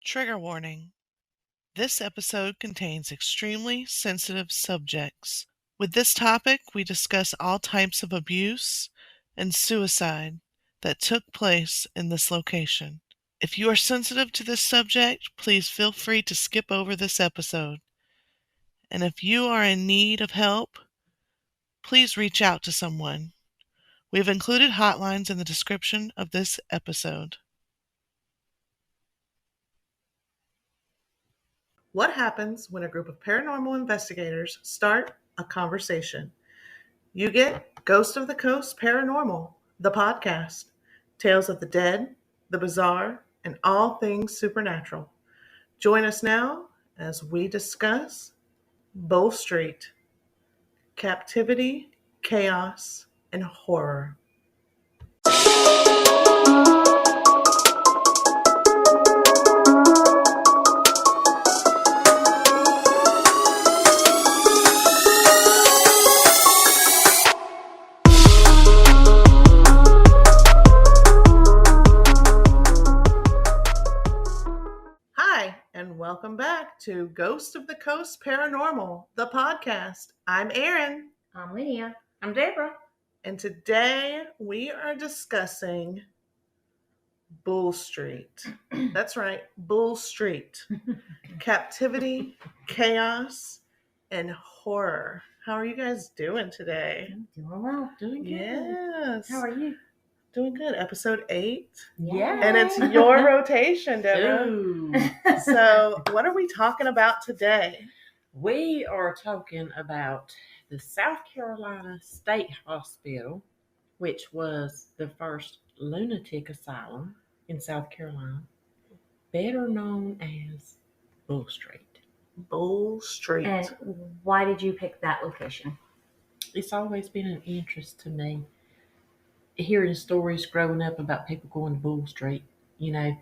Trigger warning. This episode contains extremely sensitive subjects. With this topic, we discuss all types of abuse and suicide that took place in this location. If you are sensitive to this subject, please feel free to skip over this episode. And if you are in need of help, please reach out to someone. We have included hotlines in the description of this episode. What happens when a group of paranormal investigators start a conversation? You get Ghost of the Coast Paranormal, the podcast. Tales of the dead, the bizarre, and all things supernatural. Join us now as we discuss Bull Street, captivity, chaos, and horror. Hi, and welcome back to Ghost of the Coast Paranormal, the podcast. I'm Erin. I'm Lydia. I'm Deborah. And today we are discussing Bull Street. That's right, Bull Street. Captivity, chaos, and horror. How are you guys doing today? I'm doing well. Doing good. Yes. How are you? Doing good. Episode 8. Yeah. And it's your rotation, Deborah. Ooh. So what are we talking about today? We are talking about the South Carolina State Hospital, which was the first lunatic asylum in South Carolina, better known as Bull Street. Bull Street. And why did you pick that location? It's always been an interest to me. Hearing stories growing up about people going to Bull Street, didn't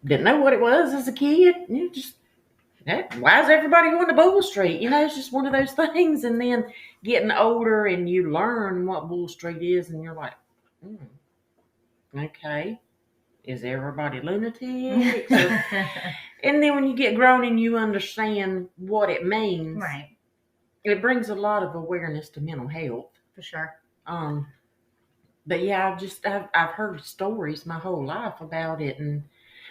know what it was as a kid. Why is everybody going to Bull Street? It's just one of those things. And then getting older and you learn what Bull Street is, and you're like, okay, is everybody lunatics? And then when you get grown and you understand what it means, Right. It brings a lot of awareness to mental health. For sure. But yeah, I've heard stories my whole life about it, and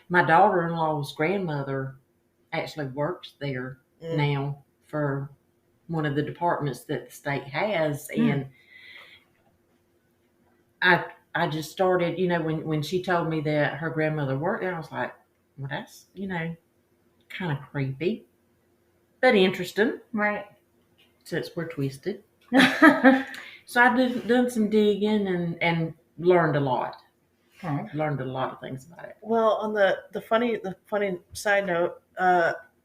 my daughter-in-law's grandmother actually works there now for one of the departments that the state has, and I just started, when she told me that her grandmother worked there, I was like, well, that's kind of creepy, but interesting. Right. Since we're twisted. So I've done some digging and learned a lot. Okay. Learned a lot of things about it. Well, on the funny side note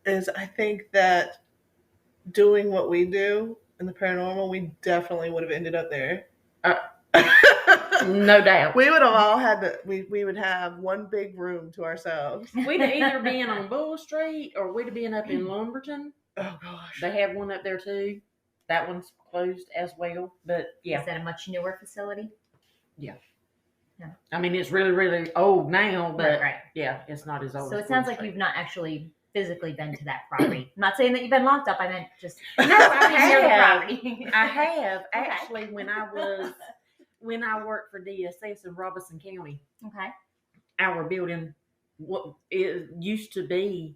is I think that doing what we do in the paranormal, we definitely would have ended up there. No doubt. We would have all had we would have one big room to ourselves. We'd have either been on Bull Street or we'd have been up in Lumberton. Oh gosh. They have one up there too. That one's closed as well. But yeah. Is that a much newer facility? Yeah. Yeah. I mean, it's really, really old now, but right. Yeah, it's not as old So as it sounds Bull like Street. you've not actually physically been to that property. I'm not saying that you've been locked up. I meant just No, I near the have. property. I have Okay. actually when I worked for DSS in Robeson County. Okay. Our building, what it used to be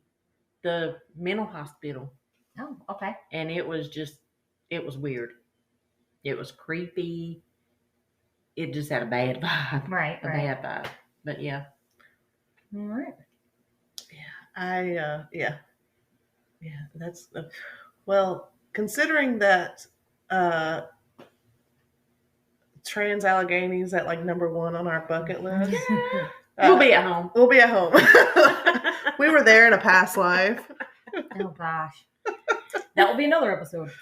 the mental hospital, Oh, okay. and it was weird. It was creepy. It just had a bad vibe. Right. Bad vibe. But yeah. All right. That's well, considering that Trans Allegheny's at like number 1 on our bucket list. We'll be at home. We'll be at home. We were there in a past life. Oh gosh. That will be another episode.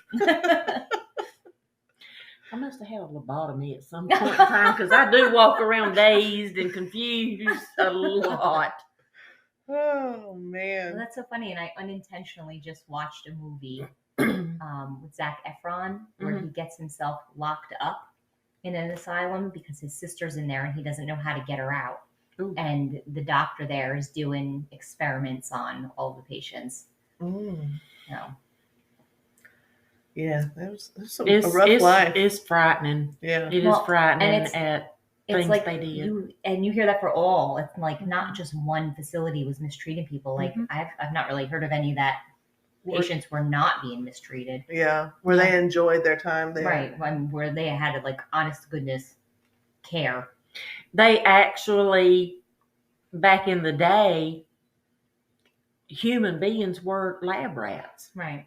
I must have had a lobotomy at some point in time because I do walk around dazed and confused a lot. Oh man. Well, that's so funny. And I unintentionally just watched a movie with Zac Efron where he gets himself locked up in an asylum because his sister's in there and he doesn't know how to get her out. Ooh. and the doctor there is doing experiments on all the patients. Mm. So, Yeah, that's a rough life. It's frightening. Yeah. It Well, is frightening and at it's things like they did. you hear that for all. It's like not just one facility was mistreating people. Like Mhm. I've not really heard of any that patients were not being mistreated. Yeah, where they enjoyed their time there. Right, where they had like honest to goodness care. They actually, back in the day, human beings were lab rats. Right.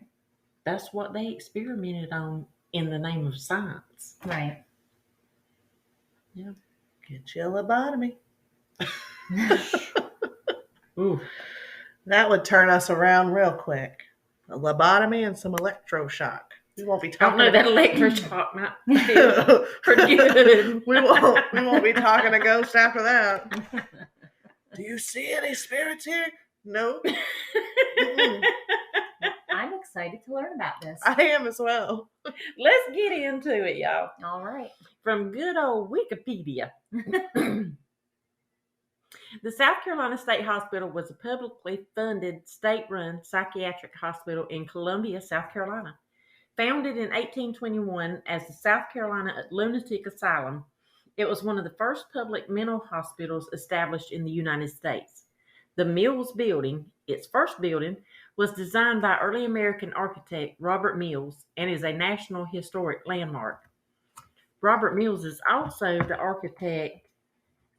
That's what they experimented on in the name of science. Right. Yeah. Get you a lobotomy. Ooh. That would turn us around real quick. A lobotomy and some electroshock. We won't be I don't talking. know, that electroshock might feel pretty good. we won't be talking to ghosts after that. Do you see any spirits here? No. I'm excited to learn about this. I am as well. Let's get into it, y'all. All right. From good old Wikipedia. The South Carolina State Hospital was a publicly funded, state-run psychiatric hospital in Columbia, South Carolina. Founded in 1821 as the South Carolina Lunatic Asylum, it was one of the first public mental hospitals established in the United States. The Mills Building, its first building, was designed by early American architect Robert Mills and is a National Historic Landmark. Robert Mills is also the architect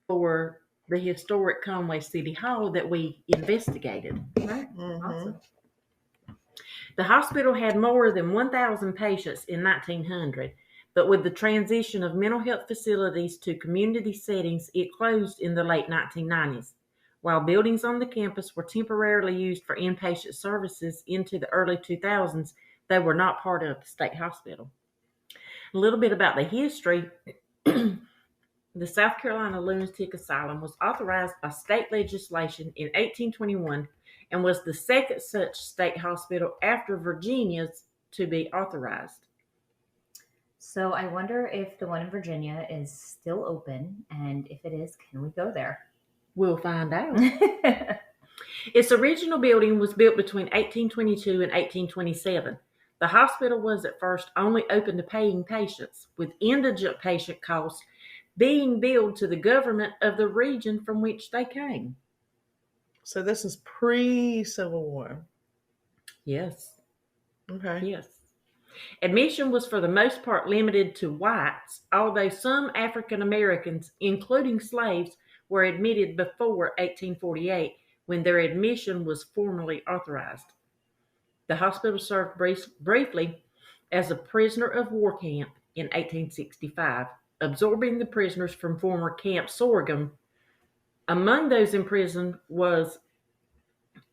for the historic Conway City Hall that we investigated. Right. Mhm. Awesome. The hospital had more than 1,000 patients in 1900, but with the transition of mental health facilities to community settings, it closed in the late 1990s. While buildings on the campus were temporarily used for inpatient services into the early 2000s, they were not part of the state hospital. A little bit about the history. The South Carolina Lunatic Asylum was authorized by state legislation in 1821 and was the second such state hospital after Virginia's to be authorized. So I wonder if the one in Virginia is still open, and if it is, can we go there? We'll find out. Its original building was built between 1822 and 1827. The hospital was at first only open to paying patients, with indigent patient costs being billed to the government of the region from which they came. So this is pre-Civil War. Yes. Okay. Yes. Admission was for the most part limited to whites, although some African Americans, including slaves, were admitted before 1848 when their admission was formally authorized. The hospital served briefly as a prisoner of war camp in 1865, absorbing the prisoners from former Camp Sorghum. Among those imprisoned was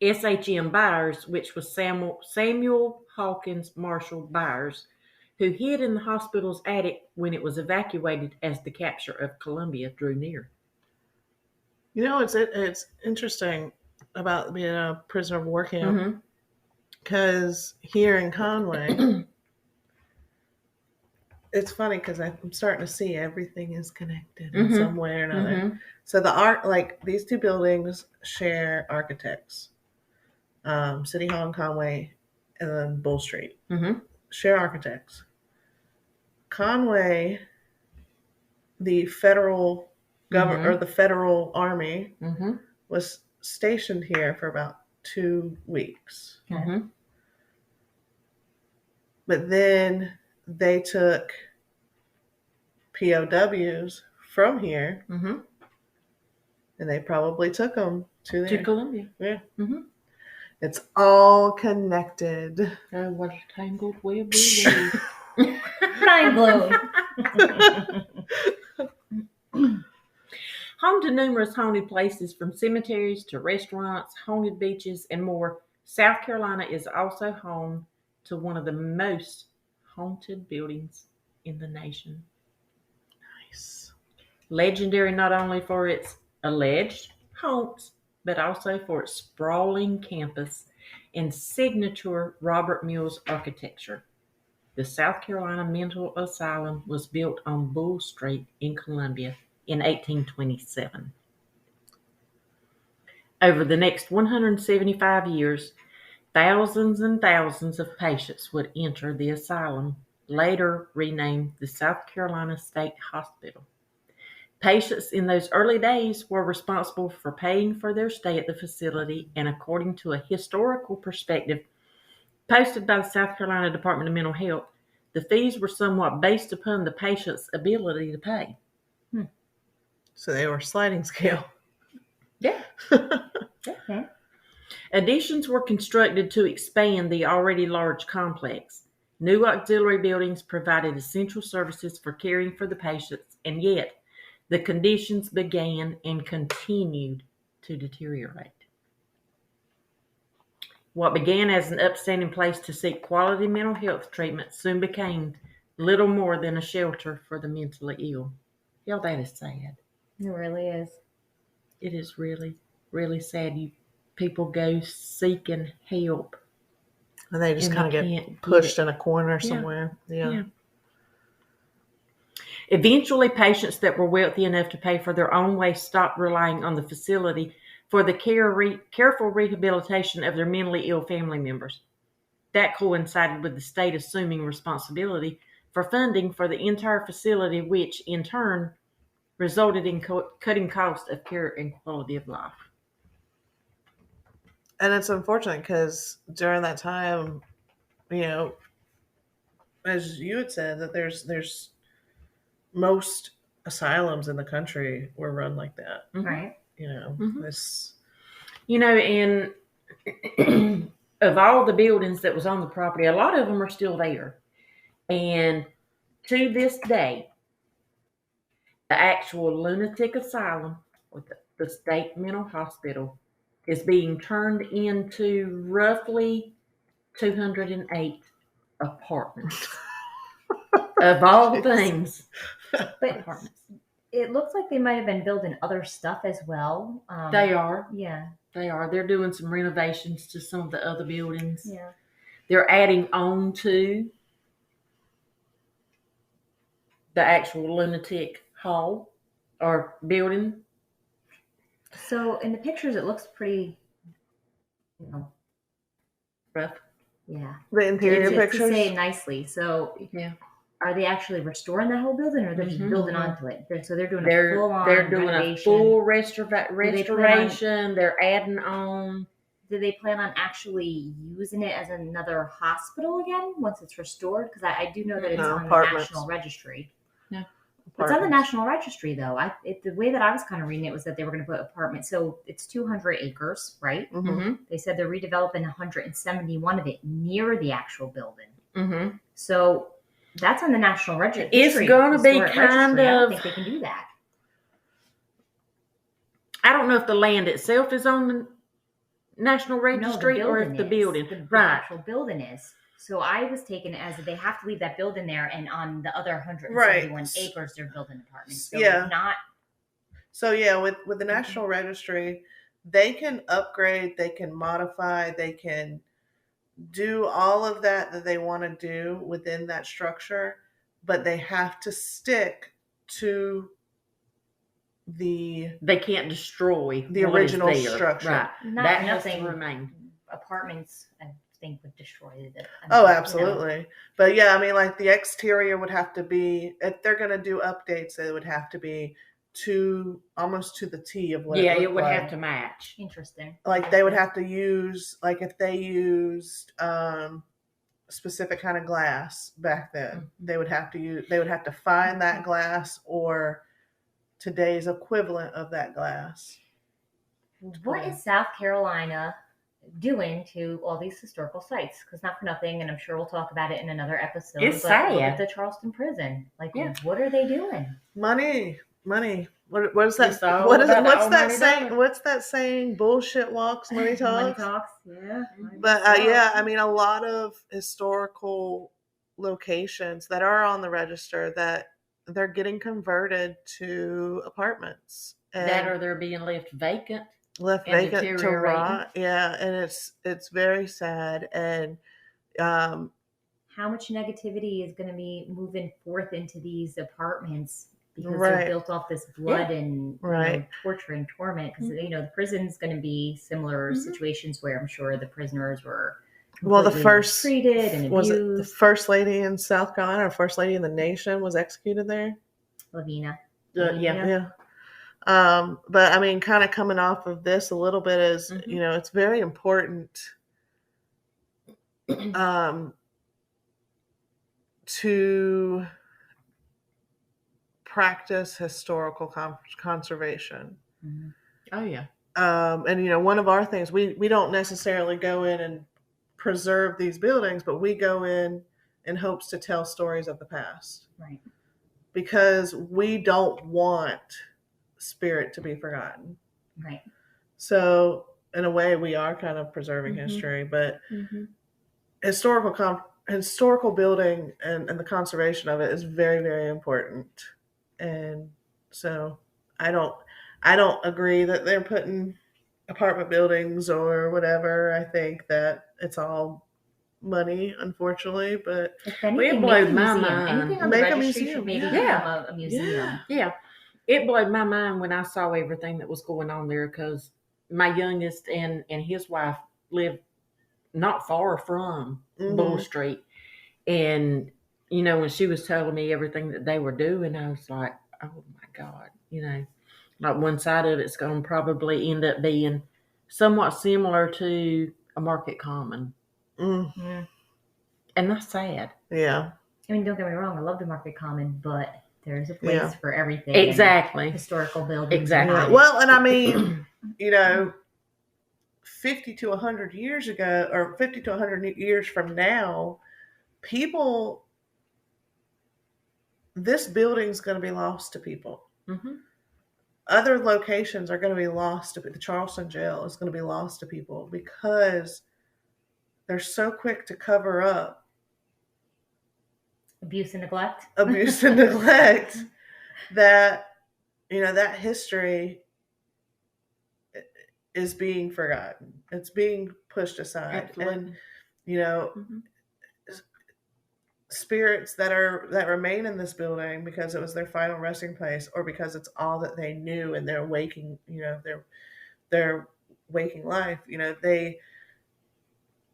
S.H.M. Byers, which was Samuel Hawkins Marshall Byers, who hid in the hospital's attic when it was evacuated as the capture of Columbia drew near. You know, it's interesting about being a prisoner of war camp because here in Conway, it's funny because I'm starting to see everything is connected in some way or another. So the art, like these two buildings share architects. City Hall in Conway and then Bull Street. Share architects. Conway, the federal government or the federal army was stationed here for about 2 weeks. But then they took POWs from here and they probably took them to there. To Columbia. Yeah. It's all connected. Oh, what a tangled web we weave. Mind blowing. Home to numerous haunted places, from cemeteries to restaurants, haunted beaches, and more, South Carolina is also home to one of the most haunted buildings in the nation. Nice. Legendary not only for its alleged haunts, but also for its sprawling campus and signature Robert Mills architecture. The South Carolina Mental Asylum was built on Bull Street in Columbia in 1827. Over the next 175 years, thousands and thousands of patients would enter the asylum, later renamed the South Carolina State Hospital. Patients in those early days were responsible for paying for their stay at the facility, and according to a historical perspective posted by the South Carolina Department of Mental Health, the fees were somewhat based upon the patient's ability to pay. So they were sliding scale. Yeah. Okay. Additions were constructed to expand the already large complex. New auxiliary buildings provided essential services for caring for the patients, and yet the conditions began and continued to deteriorate. What began as an upstanding place to seek quality mental health treatment soon became little more than a shelter for the mentally ill. Y'all, that is sad. It really is. It is really, really sad. People go seeking help. And they just And kind of they get can't pushed get in a corner Yeah. somewhere. Yeah. Eventually, patients that were wealthy enough to pay for their own way stopped relying on the facility for the careful rehabilitation of their mentally ill family members. That coincided with the state assuming responsibility for funding for the entire facility, which in turn resulted in cutting costs of care and quality of life. And it's unfortunate because during that time, you know, as you had said, that there's most asylums in the country were run like that. Mm-hmm. Right. You know, Mhm. this. You know, and of all the buildings that was on the property, a lot of them are still there. And to this day, the actual lunatic asylum or the state mental hospital is being turned into roughly 208 apartments. Of all things, But apartments. it looks like they might have been building other stuff as well. They are. Yeah. They are. They're doing some renovations to some of the other buildings. Yeah. They're adding on to the actual lunatic hall or building. So in the pictures, it looks pretty, Rough. yeah. The interior To pictures. say it nicely. So Yeah. are they actually restoring that whole building, or they're just Mhm. building onto it? So they're doing a They're full-on doing renovation. a full they restoration. They're adding on. Do they plan on actually using it as another hospital again once it's restored? Because I do know that it's No, on apartments. the National Registry. No. It's on the National Registry, though. The way that I was kind of reading it was that they were going to put apartments. So it's 200 acres, right? Mm-hmm. Mm-hmm. They said they're redeveloping 171 of it near the actual building. Mm-hmm. So that's on the National Registry. It's going to be Historic kind Registry. I don't of. think they can do that. I don't know if the land itself is on the National Registry or if the building. The Right. actual building is. So I was taken as that they have to leave that building there, and on the other 171 Right. acres, they're building apartments. So Yeah. not. So yeah, with the National Registry, they can upgrade, they can modify, they can do all of that they want to do within that structure, but they have to stick to They can't destroy the what is original there. structure. Right. Not That has to nothing. remain. Apartments, I think, would destroy it. Oh, absolutely. But yeah, I mean, like the exterior would have to be, if they're going to do updates, it would have to be almost to the T of what Yeah, it it would like. have to match. Interesting. Like they would have to use, like if they used specific kind of glass back then, they would have to find that glass or today's equivalent of that glass. What is South Carolina doing to all these historical sites? Because not for nothing, and I'm sure we'll talk about it in another episode. It's but sad. Look at the Charleston prison. Like, Yeah. What are they doing? Money. What is that? It's all What is about the what's that almighty saying? dollar. What's that saying? Bullshit walks, money Money talks. talks. Yeah. But yeah, I mean, a lot of historical locations that are on the register that they're getting converted to apartments That or they're being left vacant. left and vacant to deteriorating. rot. Yeah, and it's very sad. And how much negativity is going to be moving forth into these apartments because Right. they're built off this blood and Right. torture and torment. Because the prison's going to be similar situations where I'm sure the prisoners were Well, the completely first treated and was it abused. the first lady in South Carolina, or first lady in the nation, was executed there. Lavina. Yeah. But I mean, kind of coming off of this a little bit is, it's very important to practice historical conservation. Mm-hmm. Oh yeah. And one of our things, we don't necessarily go in and preserve these buildings, but we go in hopes to tell stories of the past. Right. Because we don't want spirit to be forgotten. Right. So in a way, we are kind of preserving history, but historical building and the conservation of it is very, very important. And so I don't agree that they're putting apartment buildings or whatever. I think that it's all money, unfortunately, but if anything, it blew my mind. Anything on the registry should maybe become a museum. Yeah. It blew my mind when I saw everything that was going on there, because my youngest and his wife lived not far from Bull Street. And, when she was telling me everything that they were doing, I was like, oh my God, like one side of it's going to probably end up being somewhat similar to a market common. Yeah. And that's sad. Yeah. I mean, don't get me wrong, I love the market common, but there's a place for everything. Exactly. Historical buildings. Exactly. Yeah. Well, and I mean, 50 to 100 years ago, or 50 to 100 years from now, this building's going to be lost to people. Other locations are going to be lost to the Charleston jail is going to be lost to people because they're so quick to cover up abuse and neglect that that history is being forgotten. It's being pushed aside. Absolutely. And spirits that remain in this building because it was their final resting place, or because it's all that they knew in their waking their waking life,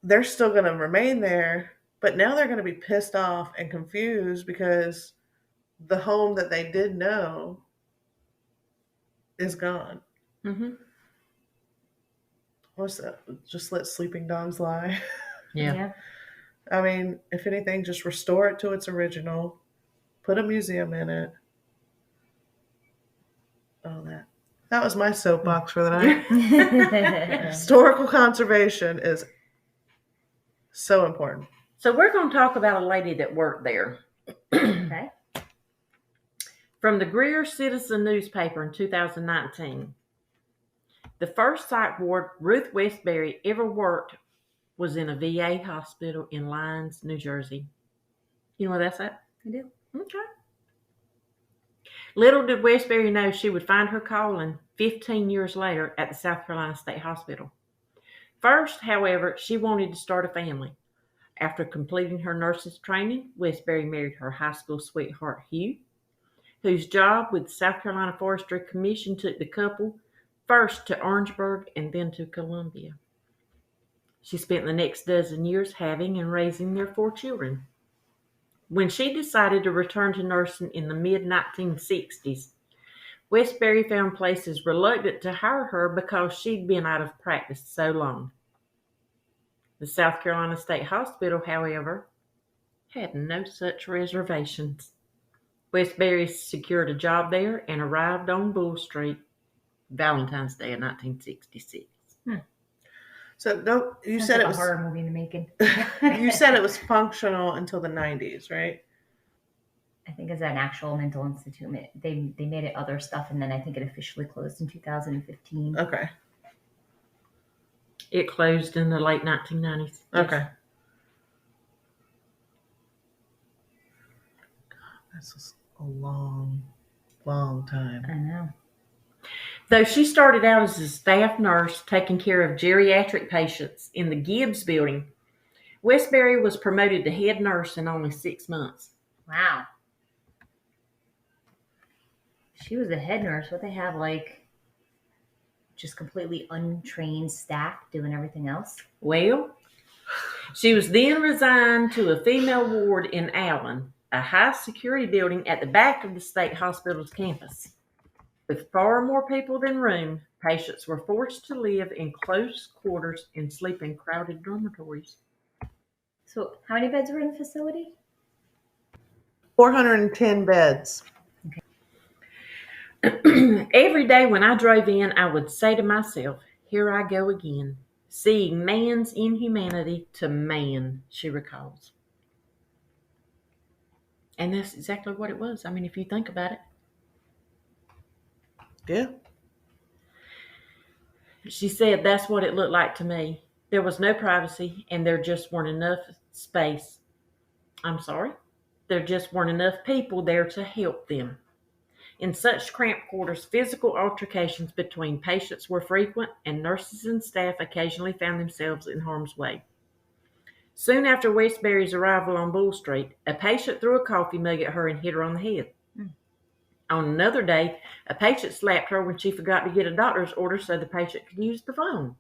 they're still going to remain there, but now they're going to be pissed off and confused because the home that they did know is gone. What's that? Just let sleeping dogs lie. Yeah. I mean, if anything, just restore it to its original. Put a museum in it. Oh, that was my soapbox for the night. Historical conservation is so important. So we're going to talk about a lady that worked there. Okay. From the Greer Citizen newspaper in 2019. The first psych ward Ruth Westbury ever worked was in a VA hospital in Lyons, New Jersey. You know where that's at? I do. Okay. Little did Westbury know she would find her calling 15 years later at the South Carolina State Hospital. First, however, she wanted to start a family. After completing her nurse's training, Westbury married her high school sweetheart, Hugh, whose job with the South Carolina Forestry Commission took the couple first to Orangeburg and then to Columbia. She spent the next dozen years having and raising their 4 children. When she decided to return to nursing in the mid-1960s, Westbury found places reluctant to hire her because she'd been out of practice so long. The South Carolina State Hospital, however, had no such reservations. Westbury secured a job there and arrived on Bull Street Valentine's Day of 1966. So no, you said it was a horror movie in the making. You said it was functional until the 90s, right? I think it's an actual mental institute. They made it other stuff, and then I think it officially closed in 2015. Okay. It closed in the late 1990s. Okay. Yes. That's a long, long time. I know. Though she started out as a staff nurse taking care of geriatric patients in the Gibbs building, Westbury was promoted to head nurse in only 6 months. Wow. She was the head nurse. What they have, like, just completely untrained staff doing everything else? Well, she was then resigned to a female ward in Allen, a high security building at the back of the state hospital's campus. With far more people than room, patients were forced to live in close quarters and sleep in crowded dormitories. So, how many beds were in the facility? 410 beds. Every day when I drove in, I would say to myself, here I go again, seeing man's inhumanity to man, she recalls. And that's exactly what it was. I mean, if you think about it. Yeah. She said that's what it looked like to me. There was no privacy, and there just weren't enough space. I'm sorry? There just weren't enough people there to help them. In such cramped quarters, physical altercations between patients were frequent, and nurses and staff occasionally found themselves in harm's way. Soon after Westbury's arrival on Bull Street, a patient threw a coffee mug at her and hit her on the head. On another day, a patient slapped her when she forgot to get a doctor's order so the patient could use the phone.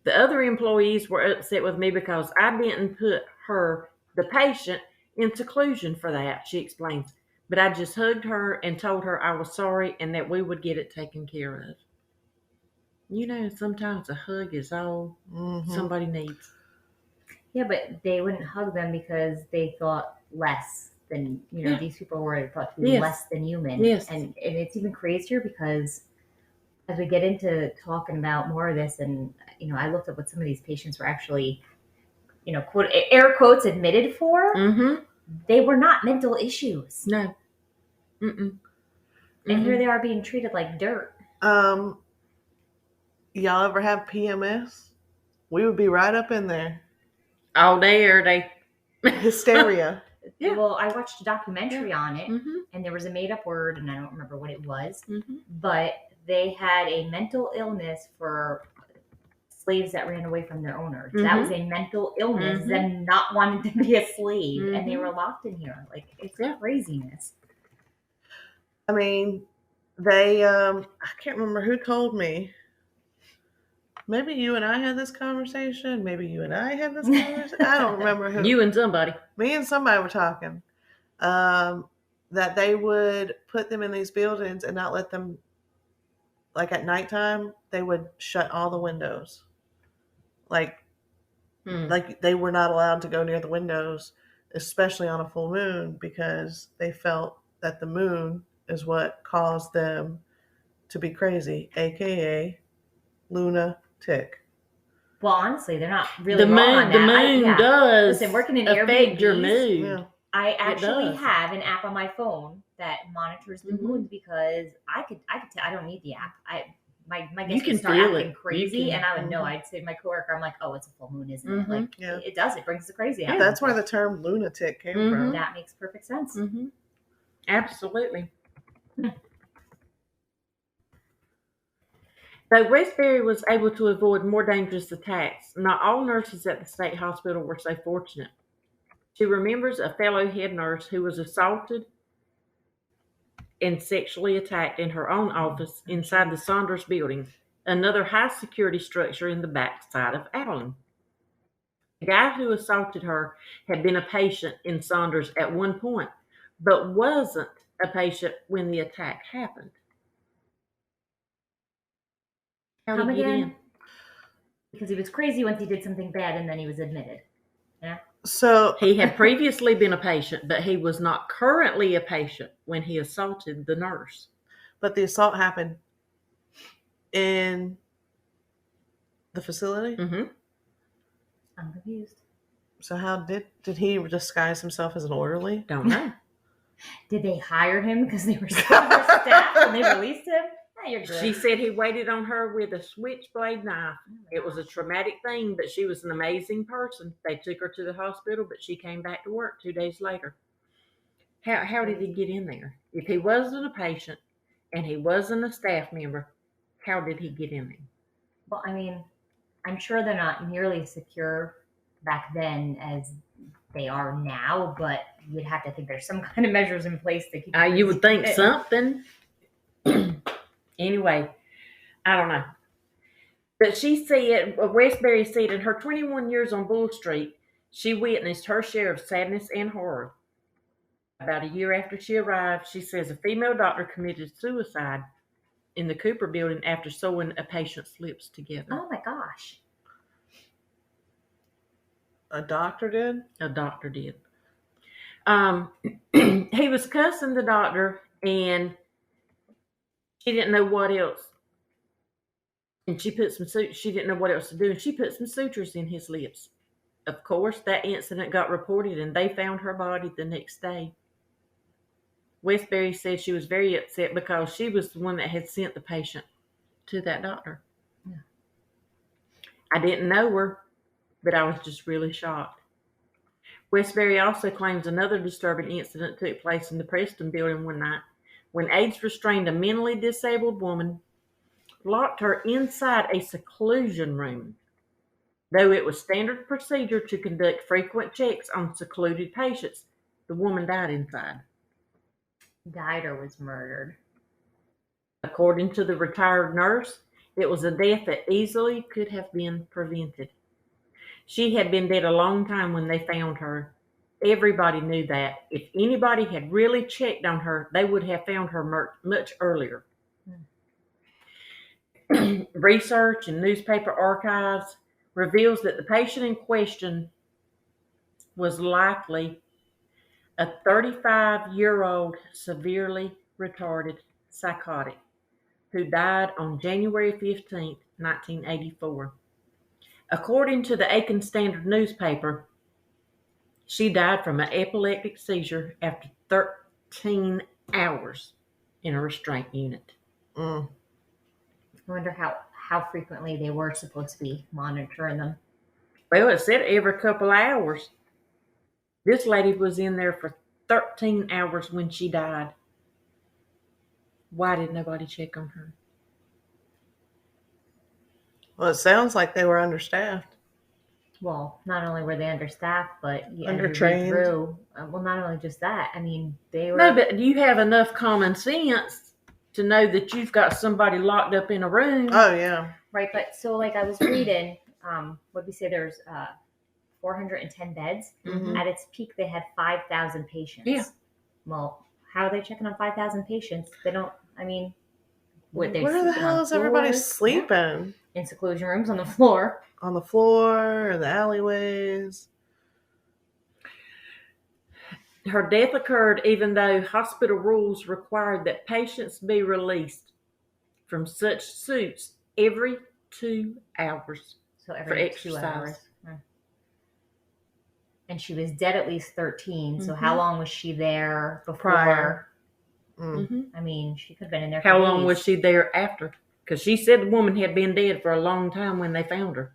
The other employees were upset with me because I didn't put her, the patient, in seclusion for that, she explains. But I just hugged her and told her I was sorry and that we would get it taken care of. You know, sometimes a hug is all somebody needs. Yeah, but they wouldn't hug them because they thought less than, these people were thought to be less than human. Yes. And it's even crazier because as we get into talking about more of this, and, I looked up what some of these patients were actually, quote, air quotes, admitted for. Mm-hmm. They were not mental issues. No. Mm-mm. And here they are being treated like dirt. Y'all ever have PMS? We would be right up in there. All day, every day. Hysteria. Yeah. Well, I watched a documentary on it, Mm-hmm. and there was a made-up word, and I don't remember what it was, Mm-hmm. but they had a mental illness for slaves that ran away from their owners. Mm-hmm. That was a mental illness, them not wanting to be a slave, and they Mm-hmm. were locked in here. Like, it's craziness. I mean, they, I can't remember who told me. Maybe you and I had this conversation. Maybe you and I had this conversation. I don't remember who. You and somebody. Me and somebody were talking. That they would put them in these buildings and not let them, like at nighttime, they would shut all the windows. Like they were not allowed to go near the windows, especially on a full moon, because they felt that the moon is what caused them to be crazy, aka lunatic. Well, honestly, they're not really the wrong moon. on The that. moon does Listen, working in affect your Airbnbs, mood. Yeah. I actually have an app on my phone that monitors the moons because I could tell. I don't need the app. My guests would start acting crazy, and I would know. I'd say to my coworker, I'm like, "Oh, it's a full moon, isn't it?" Like, it does. It brings the crazy out. That's where the term lunatic came from. That makes perfect sense. Mm-hmm. Absolutely. Though Westbury was able to avoid more dangerous attacks, not all nurses at the state hospital were so fortunate. She remembers a fellow head nurse who was assaulted and sexually attacked in her own office inside the Saunders building, another high security structure in the backside of Allen. The guy who assaulted her had been a patient in Saunders at one point, but wasn't a patient when the attack happened. How did he get in? Because he was crazy once he did something bad, and then he was admitted. Yeah. So he had previously been a patient, but he was not currently a patient when he assaulted the nurse. But the assault happened in the facility? Mm-hmm. I'm confused. So how did he disguise himself as an orderly? Don't know. Did they hire him because they were staff and they released him? Oh, you're good. She said he waited on her with a switchblade knife. It was a traumatic thing, but she was an amazing person. They took her to the hospital, but she came back to work 2 days later. How did he get in there? If he wasn't a patient and he wasn't a staff member, how did he get in there? Well, I mean, I'm sure they're not nearly secure back then as they are now, but you'd have to think there's some kind of measures in place to keep. You would think something. Anyway, I don't know. But she said, Westbury said, in her 21 years on Bull Street, she witnessed her share of sadness and horror. About a year after she arrived, she says a female doctor committed suicide in the Cooper building after sewing a patient's lips together. Oh my gosh. A doctor did? A doctor did. He was cussing the doctor, and she didn't know what else. And she didn't know what else to do, and she put some sutures in his lips. Of course, that incident got reported, and they found her body the next day. Westbury said she was very upset because she was the one that had sent the patient to that doctor. Yeah. I didn't know her, but I was just really shocked. Westbury also claims another disturbing incident took place in the Preston building one night when aides restrained a mentally disabled woman, locked her inside a seclusion room. Though it was standard procedure to conduct frequent checks on secluded patients, the woman died inside. Died or was murdered? According to the retired nurse, it was a death that easily could have been prevented. She had been dead a long time when they found her. Everybody knew that. If anybody had really checked on her, they would have found her much earlier. Research and newspaper archives reveals that the patient in question was likely a 35-year-old severely retarded psychotic who died on January 15, 1984. According to the Aiken Standard newspaper, she died from an epileptic seizure after 13 hours in a restraint unit. I wonder how frequently they were supposed to be monitoring them. Well, it said every couple hours. This lady was in there for 13 hours when she died. Why did nobody check on her? Well, it sounds like they were understaffed. Well, not only were they understaffed, but undertrained. Well, not only just that. I mean, they were. No, but you have enough common sense to know that you've got somebody locked up in a room. Oh, yeah. Right, but so like I was reading, what we say there's 410 beds. Mm-hmm. At its peak, they had 5,000 patients. Yeah. Well, how are they checking on 5,000 patients? They don't, I mean, where the hell is everybody sleeping? In seclusion rooms on the floor. On the floor, in the alleyways. Her death occurred even though hospital rules required that patients be released from such suits every 2 hours. So every 2 hours. And she was dead at least 13. Mm-hmm. So how long was she there before? Prior. Mm-hmm. I mean, she could have been in there for How days. long was she there after? Because she said the woman had been dead for a long time when they found her.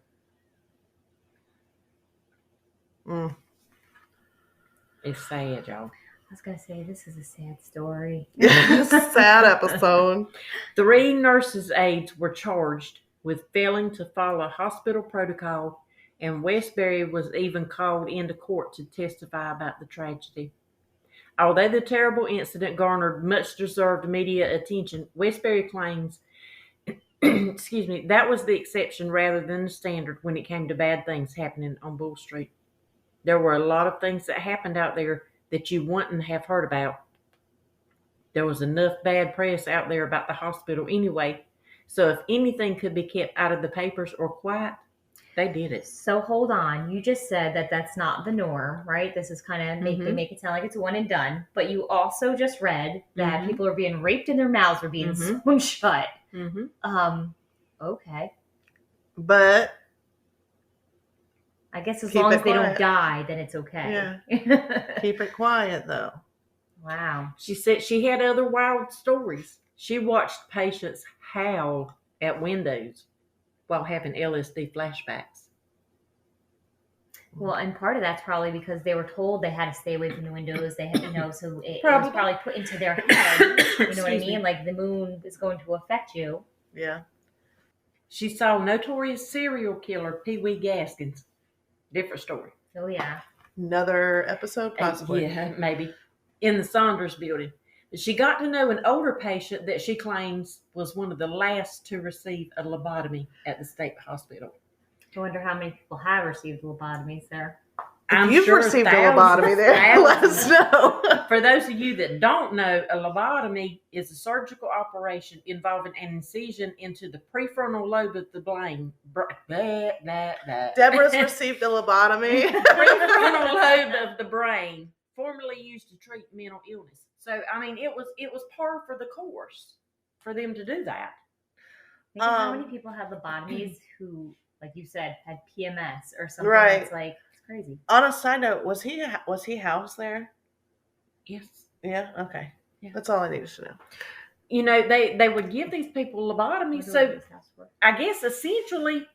It's sad, y'all. I was going to say, this is a sad story. It's a sad episode. 3 nurses' aides were charged with failing to follow hospital protocol, and Westbury was even called into court to testify about the tragedy. Although the terrible incident garnered much-deserved media attention, Westbury claims, that was the exception rather than the standard when it came to bad things happening on Bull Street. There were a lot of things that happened out there that you wouldn't have heard about. There was enough bad press out there about the hospital anyway, so if anything could be kept out of the papers or quiet, they did it. So hold on. You just said that that's not the norm, right? This is kind of, they make it sound like it's one and done. But you also just read that people are being raped and their mouths are being sewn shut. Okay. But I guess as long as they don't die, then it's okay. Yeah. Keep it quiet, though. Wow. She said she had other wild stories. She watched patients howl at windows while having LSD flashbacks. Well, and part of that's probably because they were told they had to stay away from the windows. They had to know, so it was probably put into their head. You know what I mean? Like the moon is going to affect you. Yeah. She saw notorious serial killer Pee Wee Gaskins. Different story. Oh, yeah. another episode, possibly. Yeah, maybe. In the Saunders building. She got to know an older patient that she claims was one of the last to receive a lobotomy at the state hospital. I wonder how many people have received lobotomies there. If you've received a lobotomy there, let us know. For those of you that don't know, a lobotomy is a surgical operation involving an incision into the prefrontal lobe of the brain. Deborah's received a lobotomy. Prefrontal lobe of the brain, formerly used to treat mental illness. So, I mean, it was par for the course for them to do that. Think of how many people have lobotomies who, like you said, had PMS or something. Right. That's like, it's crazy. On a side note, was he housed there? Yes. Yeah. Okay. Yeah. That's all I needed to know. You know, they would give these people lobotomies, so I guess essentially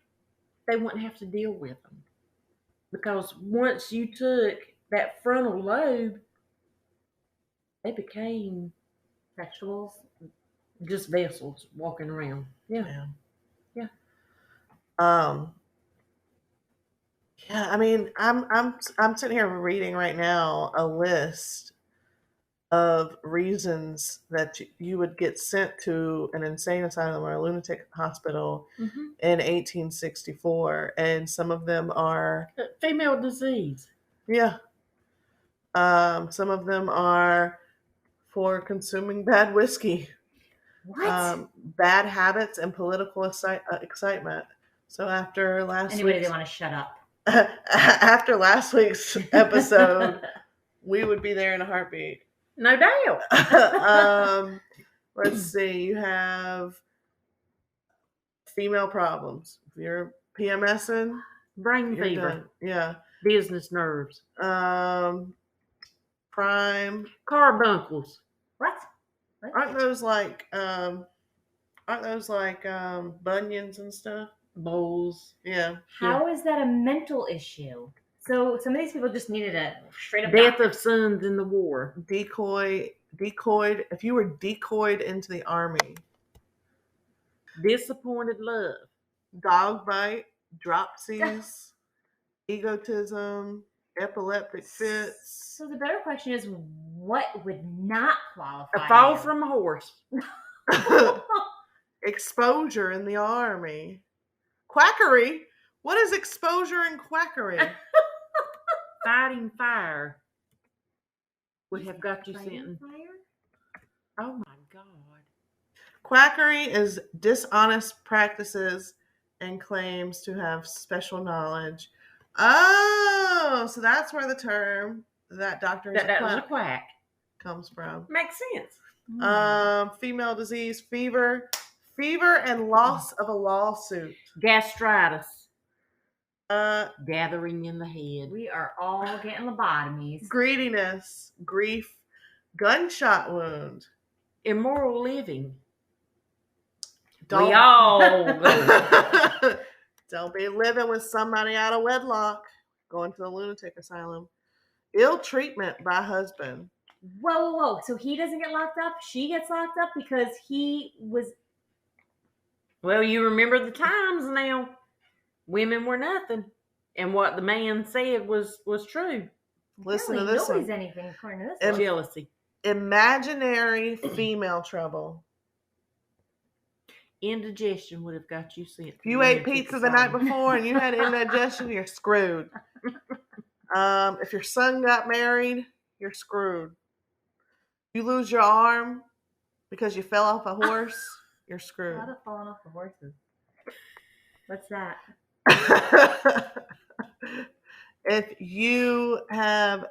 they wouldn't have to deal with them, because once you took that frontal lobe, they became vegetables, just vessels walking around. Yeah. Yeah. I mean, I'm sitting here reading right now a list of reasons that you would get sent to an insane asylum or a lunatic hospital in 1864, and some of them are female disease. Yeah. Some of them are for consuming bad whiskey. What? Bad habits and political excitement. So after anybody they want to shut up. After last week's episode, we would be there in a heartbeat. No doubt. Let's see. You have female problems. If you're PMSing, brain fever. Done. Yeah. Business nerves. Crime. Carbuncles. What? Aren't those like bunions and stuff? Bowls. Yeah. How is that a mental issue? So some of these people just needed a straight up death of sons in the war. Decoyed. If you were decoyed into the army. Disappointed love. Dog bite. Dropsies. Egotism. Epileptic fits. So the better question is, what would not qualify? A fall from a horse. Exposure in the army. Quackery. What is exposure and quackery? Fighting fire would have got you sent. Oh my God. Quackery is dishonest practices and claims to have special knowledge. Oh, so that's where the term that doctor is a quack comes from. Makes sense. Female disease, fever and loss of a lawsuit. Gastritis. Gathering in the head. We are all getting lobotomies. Greediness, grief, gunshot wound. Immoral living. Don't, we all don't be living with somebody out of wedlock. Going to the lunatic asylum. Ill treatment by husband. Whoa. So he doesn't get locked up? She gets locked up because he was... Well, you remember the times now. Women were nothing. And what the man said was true. Listen to this nobody's one. Anything according to this one. Jealousy. Imaginary female trouble. Indigestion would have got you sent. If you ate pizza the night before and you had indigestion, you're screwed. If your son got married, you're screwed. You lose your arm because you fell off a horse, you're screwed. A lot of falling off the horses. What's that? If you have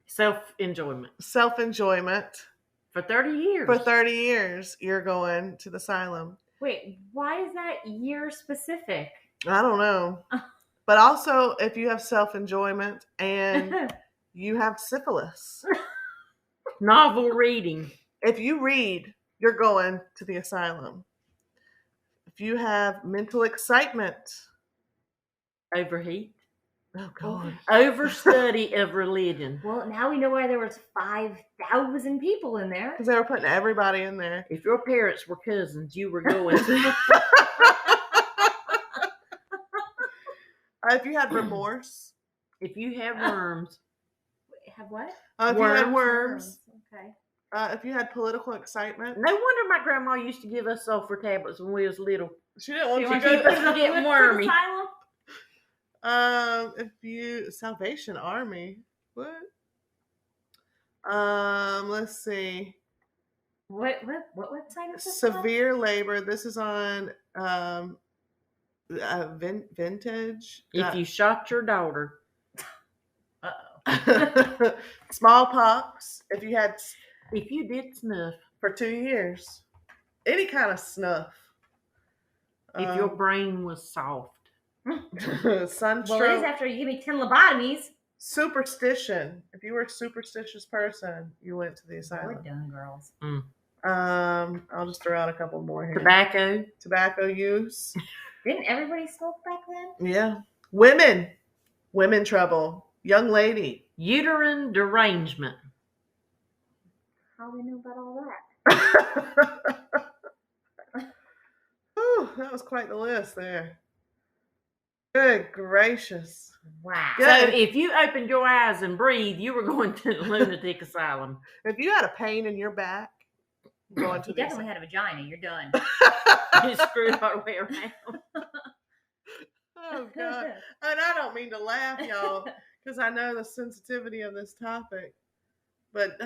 self-enjoyment for 30 years, you're going to the asylum. Wait, why is that year specific? I don't know. But also, if you have self-enjoyment and you have syphilis. Novel reading. If you read, you're going to the asylum. If you have mental excitement. Overheat. Oh, God. Overstudy of religion. Well, now we know why there was 5,000 people in there. Because they were putting everybody in there. If your parents were cousins, you were going to. If you had remorse, If you have worms. Have what? If you had worms. Okay. If you had political excitement. No wonder my grandma used to give us sulfur tablets when we was little. She didn't want you to get wormy. If you Salvation Army. What? Let's see. What website is this? Severe labor. This is on vintage. If you shot your daughter. Uh-oh. Smallpox. If you did snuff for 2 years. Any kind of snuff. If your brain was soft. Sunstroke. Well, it is after you give me 10 lobotomies. Superstition. If you were a superstitious person, you went to the asylum. We're done, girls. I'll just throw out a couple more here. Tobacco use. Didn't everybody smoke back then? Yeah. Women trouble. Young lady. Uterine derangement. How do we know about all that? Ooh, that was quite the list there. Good gracious. Wow. Good. So if you opened your eyes and breathed, you were going to the lunatic asylum. If you had a pain in your back, going to you definitely had a vagina, you're done. You screwed all the way around. Oh, God. And I don't mean to laugh, y'all, because I know the sensitivity of this topic. But,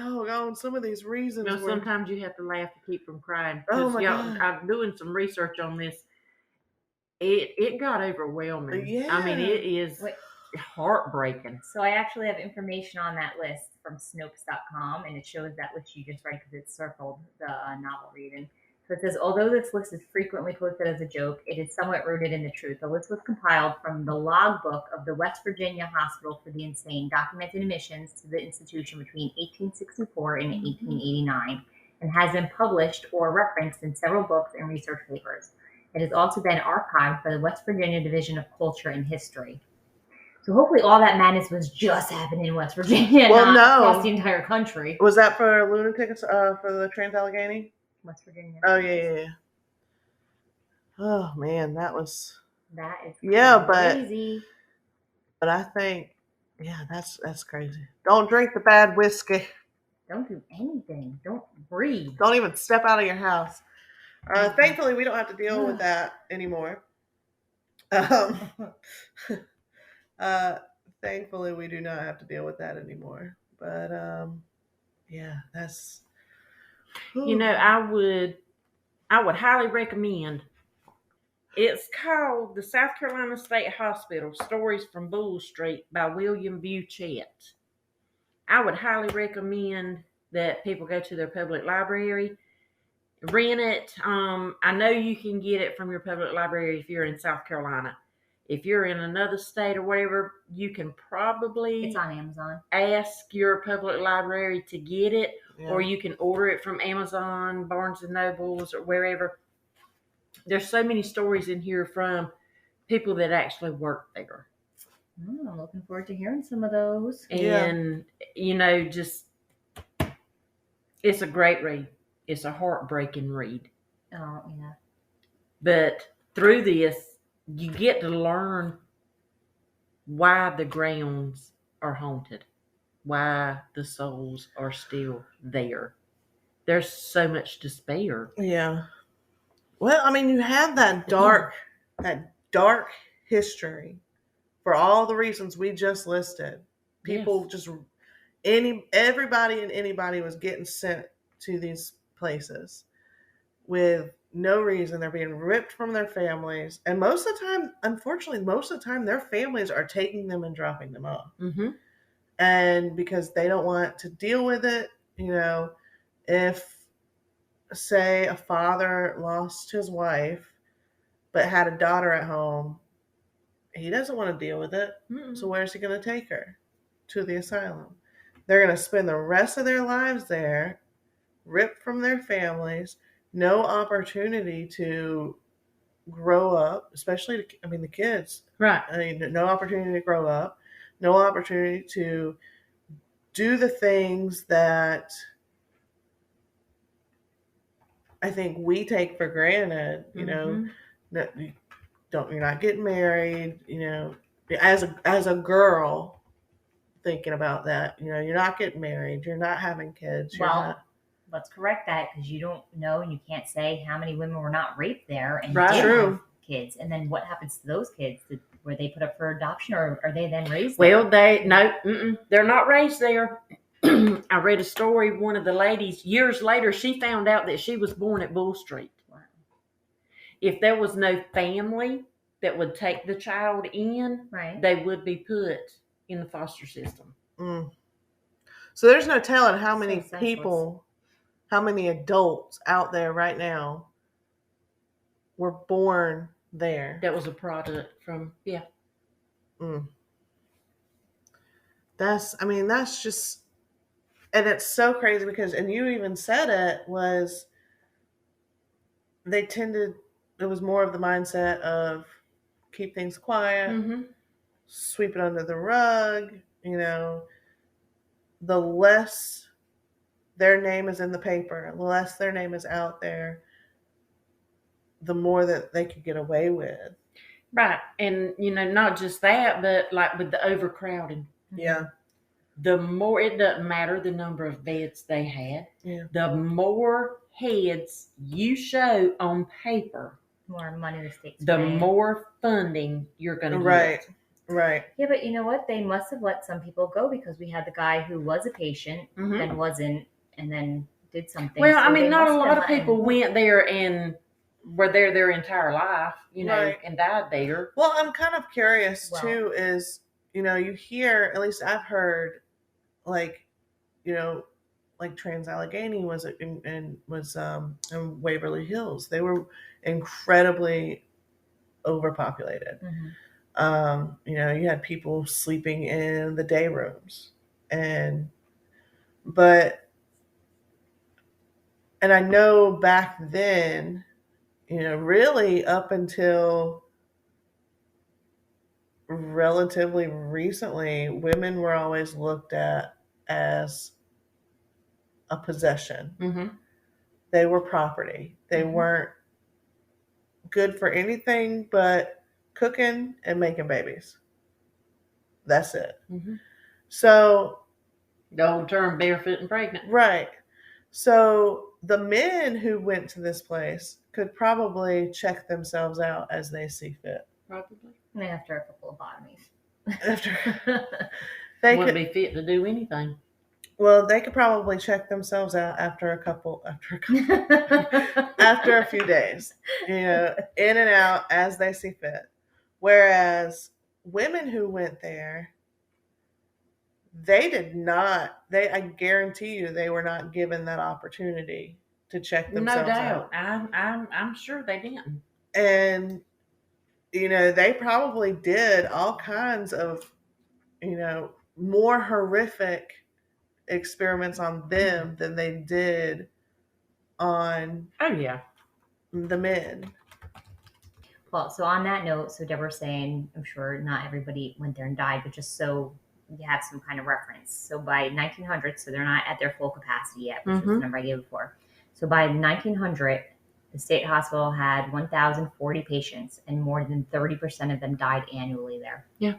some of these reasons. Sometimes you have to laugh to keep from crying. Oh, my God. I'm doing some research on this. It got overwhelming. Yeah. I mean, it is heartbreaking. So I actually have information on that list from Snopes.com, and it shows that list you just read because it circled the novel reading. So it says, although this list is frequently posted as a joke, it is somewhat rooted in the truth. The list was compiled from the logbook of the West Virginia Hospital for the Insane, documented admissions to the institution between 1864 and 1889, and has been published or referenced in several books and research papers. It has also been archived by the West Virginia Division of Culture and History. So hopefully all that madness was just happening in West Virginia, not across the entire country. Was that for lunatics, for the Trans-Allegheny? West Virginia. Oh, yeah. Oh, man, that is crazy. But I think, that's crazy. Don't drink the bad whiskey. Don't do anything. Don't breathe. Don't even step out of your house. Thankfully, we don't have to deal with that anymore. Thankfully, we do not have to deal with that anymore. But, that's... Ooh. I would highly recommend. It's called the South Carolina State Hospital, Stories from Bull Street by William Buchheit. I would highly recommend that people go to their public library, rent it. I know you can get it from your public library if you're in South Carolina. If you're in another state or whatever, you can probably... It's on Amazon. Ask your public library to get it, or you can order it from Amazon, Barnes & Nobles, or wherever. There's so many stories in here from people that actually work there. I'm looking forward to hearing some of those. And, just... It's a great read. It's a heartbreaking read. Oh, yeah. But through this, you get to learn why the grounds are haunted, why the souls are still there. There's so much despair. Yeah. Well, I mean, you have that dark history for all the reasons we just listed. People everybody and anybody was getting sent to these places with no reason. They're being ripped from their families. And most of the time, unfortunately, their families are taking them and dropping them off. Mm-hmm. And because they don't want to deal with it, if, say, a father lost his wife but had a daughter at home, he doesn't want to deal with it. Mm-hmm. So where's he going to take her? To the asylum. They're going to spend the rest of their lives there, ripped from their families, no opportunity to grow up, especially, the kids. Right. No opportunity to grow up, no opportunity to do the things that I think we take for granted. That you're not getting married. As a girl, thinking about that. You know, you're not getting married, you're not having kids. Let's correct that, because you don't know and you can't say how many women were not raped there and Right. did have kids. And then what happens to those kids? Were they put up for adoption, or are they then raised there? Well, they're not raised there. I read a story. One of the ladies, years later, she found out that she was born at Bull Street. Wow. If there was no family that would take the child in, right, they would be put in the foster system. Mm. So there's no telling how many people, how many adults out there right now were born there. That was a product from, yeah. Mm. That's just, and it's so crazy because, and you even said it, was it was more of the mindset of keep things quiet, sweep it under the rug, you know, the less their name is in the paper, the less their name is out there, the more that they could get away with. Right. And, you know, not just that, but like with the overcrowding. Yeah. The more, it doesn't matter the number of beds they had. Yeah. The more heads you show on paper, more money the state's the paying. More funding you're going to get. Right. Yeah, but you know what? They must have let some people go, because we had the guy who was a patient, then wasn't, and then did something. Well, I mean, not a lot of people went there and were there their entire life, you know, and died there. Well, I'm kind of curious too, is, you know, you hear, at least I've heard, like, you know, like Trans-Allegheny was in Waverly Hills. They were incredibly overpopulated. You know, you had people sleeping in the day rooms, and I know back then, you know, really up until relatively recently, women were always looked at as a possession. They were property. They weren't good for anything but cooking and making babies. That's it. So the old term, barefoot and pregnant. Right. So the men who went to this place could probably check themselves out as they see fit. Probably. And after a couple of bottomies. They wouldn't be fit to do anything. Well, they could probably check themselves out after a few days, you know, in and out as they see fit. Whereas women who went there, they did not. I guarantee you, they were not given that opportunity to check themselves out. No doubt. I'm sure they didn't. And, you know, they probably did all kinds of, you know, more horrific experiments on them than they did on the men. Well, so on that note, so Deborah's saying, I'm sure not everybody went there and died, but just so you have some kind of reference. So by 1900, so they're not at their full capacity yet, which was the number I gave before. So by 1900, the state hospital had 1,040 patients, and more than 30% of them died annually there. Yeah.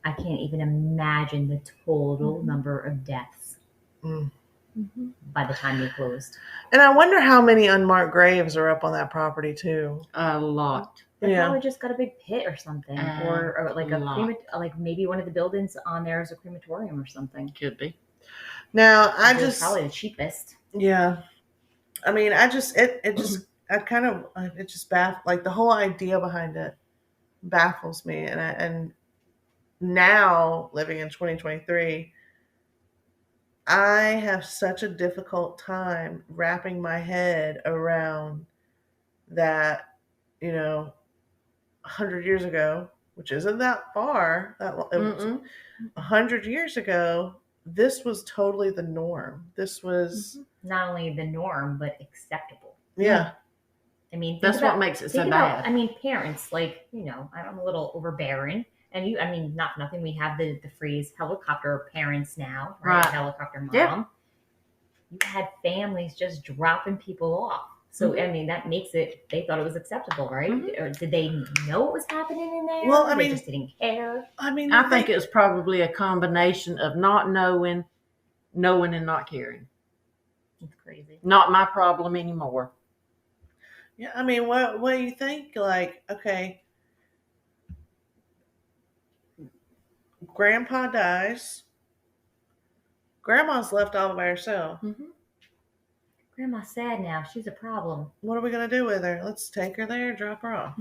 I can't even imagine the total number of deaths by the time they closed. And I wonder how many unmarked graves are up on that property too. A lot. They probably just got a big pit or something, or like like maybe one of the buildings on there is a crematorium or something. Could be. Now probably the cheapest. Yeah, I mean, it just baffles, like the whole idea behind it baffles me, and now living in 2023, I have such a difficult time wrapping my head around that, you know, 100 years ago, which isn't that far, 100 years ago, this was totally the norm. This was not only the norm, but acceptable. Yeah. I mean, that's what makes it so bad. I mean, parents, like, you know, I'm a little overbearing. And I mean, not for nothing, we have the phrase helicopter parents now, right? Helicopter mom. Yeah. You had families just dropping people off. So, I mean, that makes it, they thought it was acceptable, right? Or did they know what was happening in there? Well, I They mean, just didn't care. I mean, I think it was probably a combination of not knowing and not caring. It's crazy. Not my problem anymore. Yeah, I mean, what do you think? Like, okay, Grandpa dies. Grandma's left all by herself. Grandma's sad now. She's a problem. What are we gonna do with her? Let's take her there, drop her off.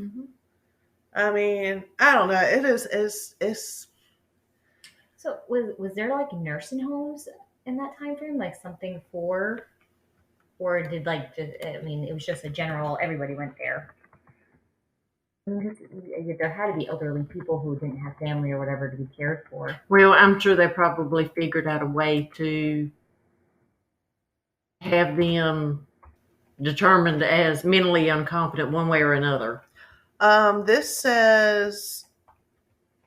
I mean, I don't know. It is. It's. So was there like nursing homes in that time frame, like something for, or did like just, I mean, it was just a general, everybody went there. I mean, there had to be elderly people who didn't have family or whatever to be cared for. Well, I'm sure they probably figured out a way to have them determined as mentally incompetent one way or another. This says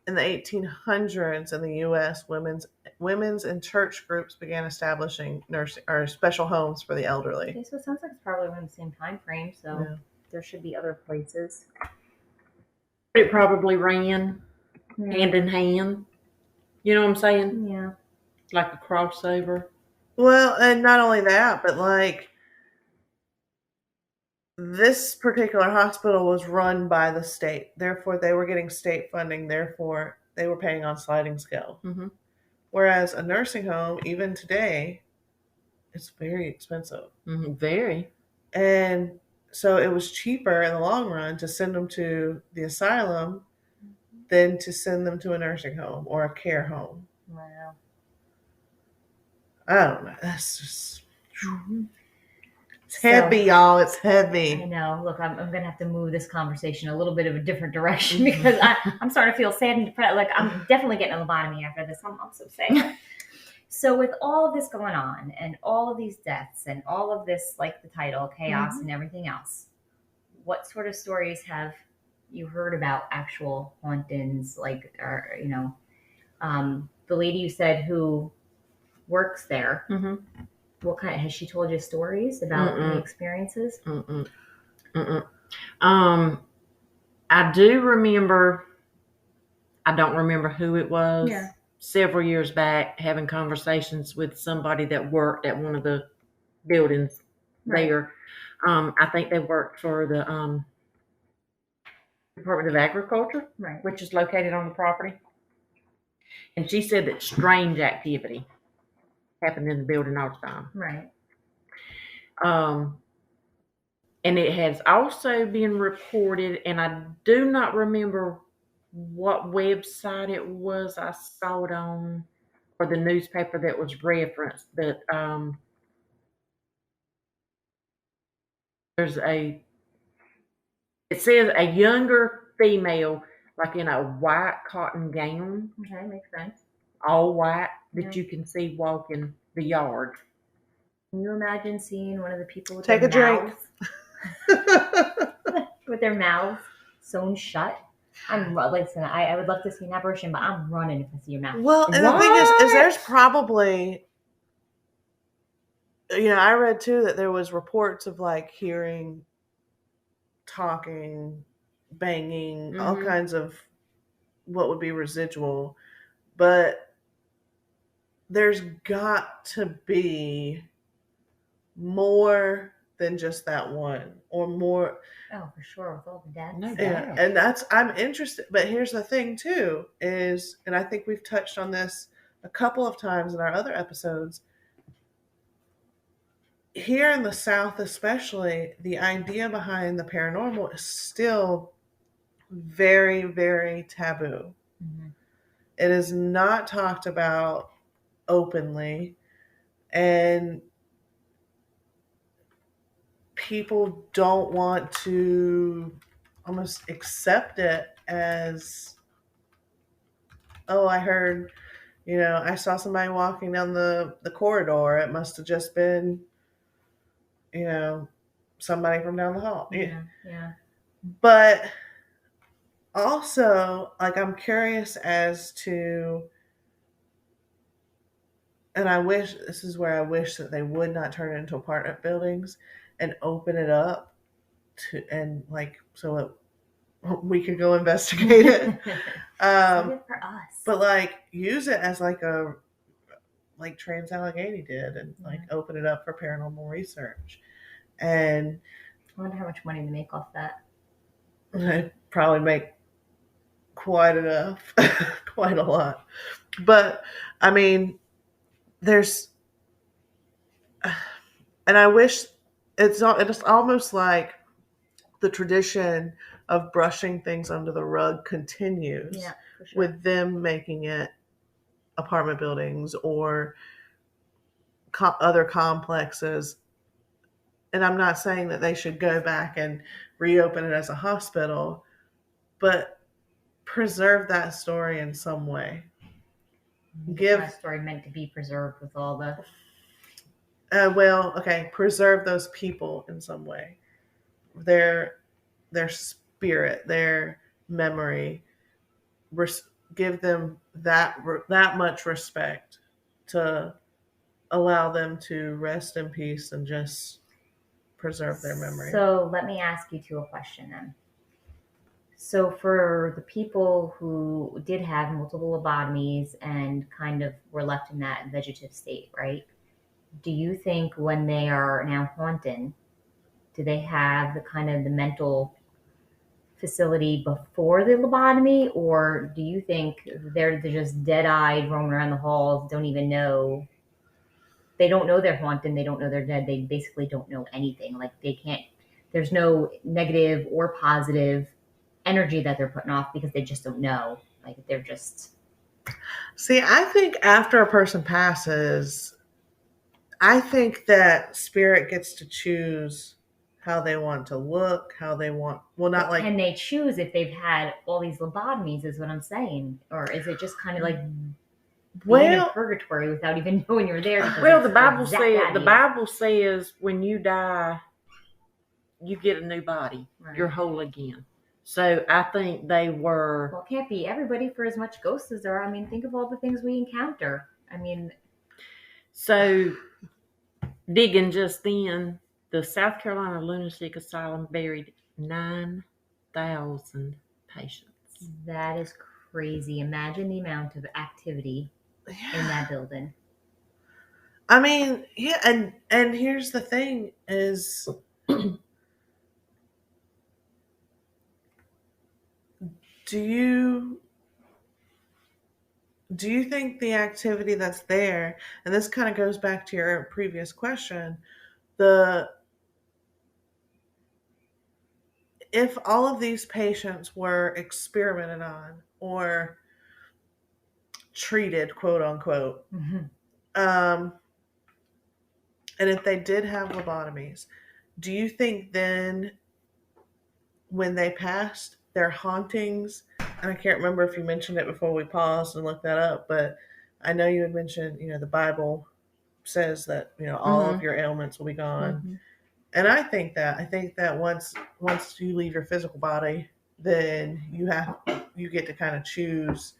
in the 1800s in the U.S., women's and church groups began establishing nursing or special homes for the elderly. Okay, so it sounds like it's probably around the same time frame. So there should be other places. It probably ran hand in hand. You know what I'm saying? Yeah. Like a crossover. Well, and not only that, but like this particular hospital was run by the state. Therefore, they were getting state funding. Therefore, they were paying on sliding scale. Whereas a nursing home, even today, it's very expensive. Very. And so it was cheaper in the long run to send them to the asylum than to send them to a nursing home or a care home. Wow. I don't know. That's just... It's heavy, y'all. It's heavy. I know. Look, I'm going to have to move this conversation a little bit of a different direction because I'm starting to feel sad and depressed. Like, I'm definitely getting a lobotomy after this. I'm so sad. So with all of this going on and all of these deaths and all of this, like the title, chaos and everything else, what sort of stories have you heard about actual hauntings? Like, or, you know, the lady you said who works there, what kind? Has she told you stories about the experiences? I do remember. I don't remember who it was. Yeah. Several years back, having conversations with somebody that worked at one of the buildings there. I think they worked for the Department of Agriculture, which is located on the property. And she said that strange activity happened in the building all the time. Right. And it has also been reported, and I do not remember what website it was I saw it on, or the newspaper that was referenced, that it says a younger female, like in a white cotton gown. Okay, makes sense. All white, that you can see walking the yard. Can you imagine seeing one of the people with Take their a drink. mouths with their mouths sewn shut? Listen, I would love to see an apparition, but I'm running if I see your mouth. Well, and the thing is there's probably, I read too that there was reports of like hearing, talking, banging, all kinds of what would be residual, but there's got to be more than just that one, or more. Oh, for sure, with all the deaths. No doubt. Yeah, and I'm interested. But here's the thing too is, and I think we've touched on this a couple of times in our other episodes. Here in the South, especially, the idea behind the paranormal is still very, very taboo. It is not talked about openly, and people don't want to almost accept it as, oh, I heard, I saw somebody walking down the corridor. It must have just been, somebody from down the hall. Yeah. But also, like, I'm curious as to, and this is where I wish that they would not turn it into apartment buildings, and open it up so we could go investigate it. Save it for us. But like use it as like Trans Allegheny did, and like open it up for paranormal research. And I wonder how much money they make off that. They probably make quite enough, quite a lot. But I mean, there's, and I wish it's almost like the tradition of brushing things under the rug continues. Yeah, for sure. With them making it apartment buildings or other complexes. And I'm not saying that they should go back and reopen it as a hospital, but preserve that story in some way. Give that story meant to be preserved with all the. Preserve those people in some way. Their spirit, their memory. Give them that much respect to allow them to rest in peace and just preserve their memory. So let me ask you a question then. So for the people who did have multiple lobotomies and kind of were left in that vegetative state, right? Do you think when they are now haunted, do they have the mental facility before the lobotomy, or do you think they're just dead-eyed, roaming around the halls, don't even know? They don't know they're haunted. They don't know they're dead. They basically don't know anything. Like they can't. There's no negative or positive energy that they're putting off because they just don't know. Like they're just. See, I think after a person passes, I think that spirit gets to choose how they want to look, how they want. Well, not like. Can they choose if they've had all these lobotomies? Is what I'm saying, or is it just kind of like being in purgatory without even knowing you're there? Well, the Bible says when you die, you get a new body. Right. You're whole again. So I think they were. Well, it can't be everybody for as much ghosts as there are. I mean, think of all the things we encounter. I mean. So digging just then, the South Carolina Lunatic Asylum buried 9,000 patients. That is crazy. Imagine the amount of activity in that building. I mean, yeah, and here's the thing is do you think the activity that's there, and this kind of goes back to your previous question, if all of these patients were experimented on or treated, quote unquote, and if they did have lobotomies, do you think then when they passed, their hauntings, and I can't remember if you mentioned it before we paused and looked that up, but I know you had mentioned, the Bible says that, all of your ailments will be gone. Mm-hmm. And I think that once you leave your physical body, then you get to kind of choose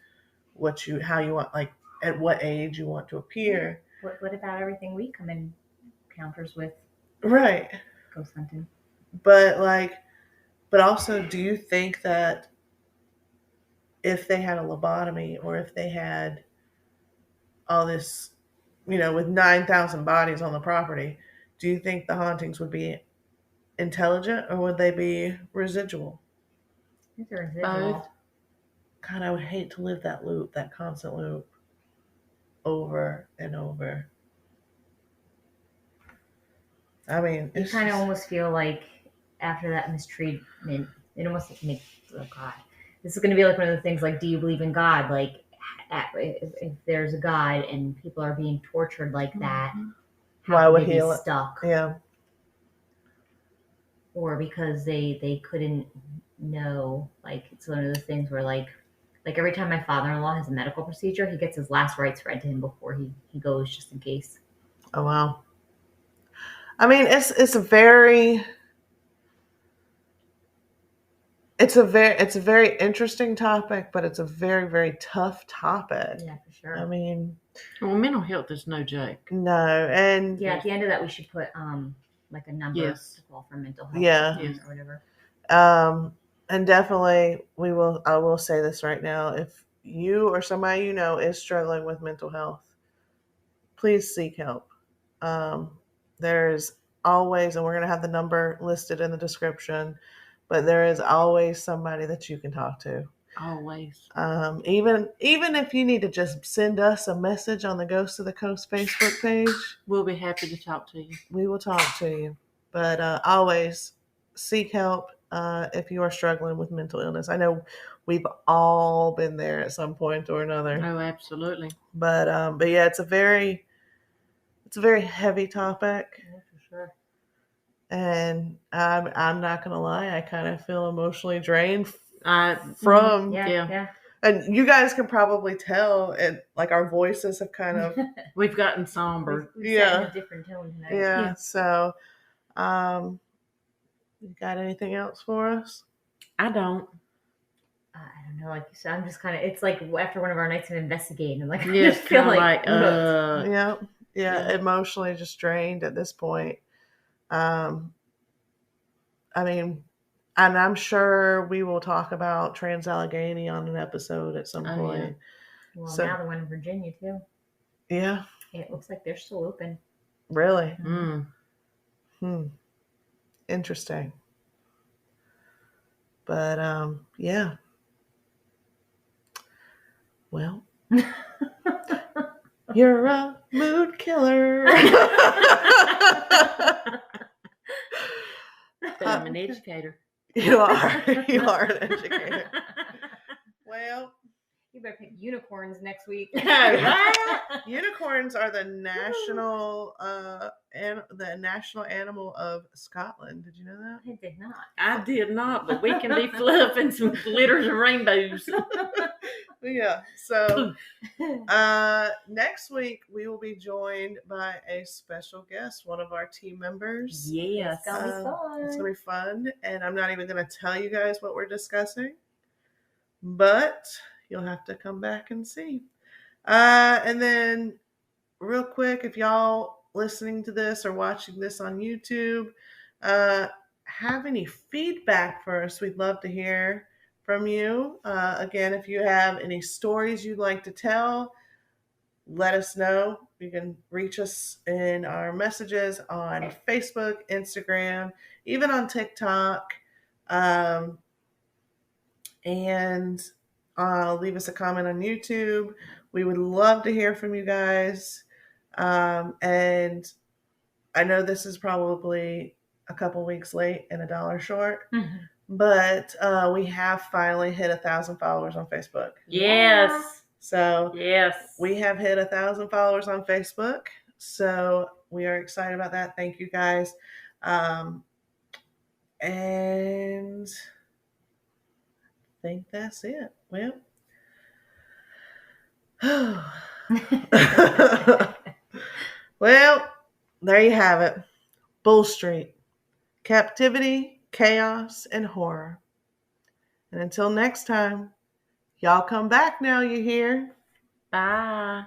how you want, like at what age you want to appear. What about everything we come in encounters with? Right. Ghost hunting. But also, do you think that if they had a lobotomy or if they had all this, with 9,000 bodies on the property, do you think the hauntings would be intelligent or would they be residual? I think they're residual. Both. God, I would hate to live that loop, that constant loop, over and over. I mean, you kind of almost feel like after that mistreatment, it almost makes, oh God, this is going to be like one of the things like, do you believe in God? Like, if there's a God and people are being tortured like that, why would he be stuck? Yeah. Or because they couldn't know, like it's one of those things where like every time my father-in-law has a medical procedure, he gets his last rites read to him before he goes, just in case. Oh wow. I mean, it's a very interesting topic, but it's a very, very tough topic. Yeah, for sure. I mean, well, mental health is no joke. No, and yeah, at the end of that, we should put like a number Yes. to call for mental health Yeah. or whatever. And definitely I will say this right now. If you or somebody you know is struggling with mental health, please seek help. There's always, and we're going to have the number listed in the description, but there is always somebody that you can talk to. Always. Even if you need to just send us a message on the Ghost of the Coast Facebook page, we'll be happy to talk to you. We will talk to you. But always seek help if you are struggling with mental illness. I know we've all been there at some point or another. Oh, absolutely. But yeah, it's a very heavy topic. Yeah, for sure. And I'm not gonna lie, I kind of feel emotionally drained from yeah. And you guys can probably tell, and like our voices have kind of we've gotten somber. We've set in a different tone tonight. Yeah. So, you got anything else for us? I don't. I don't know. Like you said, I'm just kind of. It's like after one of our nights of investigating, like yeah, I just feel like yeah, emotionally just drained at this point. I mean, and I'm sure we will talk about Trans-Allegheny on an episode at some point. Yeah. Well, now the one in Virginia too. Yeah. It looks like they're still open. Really? Mm. Interesting. But yeah. Well, you're a mood killer. I'm an educator. You are. You are an educator. Well, you better pick unicorns next week. Unicorns are the national animal of Scotland. Did you know that? I did not. I did not, but we can be fluff and some glitters and rainbows. Yeah. So next week we will be joined by a special guest, one of our team members. Yes. It's gonna be fun. It's gonna be fun, and I'm not even gonna tell you guys what we're discussing, but you'll have to come back and see. And then real quick, if y'all listening to this or watching this on YouTube have any feedback for us, we'd love to hear from you. Again, if you have any stories you'd like to tell, let us know. You can reach us in our messages on Facebook, Instagram, even on TikTok. And leave us a comment on YouTube. We would love to hear from you guys. And I know this is probably a couple weeks late and $1 short, but we have finally hit 1,000 followers on Facebook. Yes. So yes, we have hit 1,000 followers on Facebook. So we are excited about that. Thank you guys. And I think that's it. Well, there you have it. Bull Street. Captivity, chaos, and horror. And until next time, y'all come back now, you hear? bye.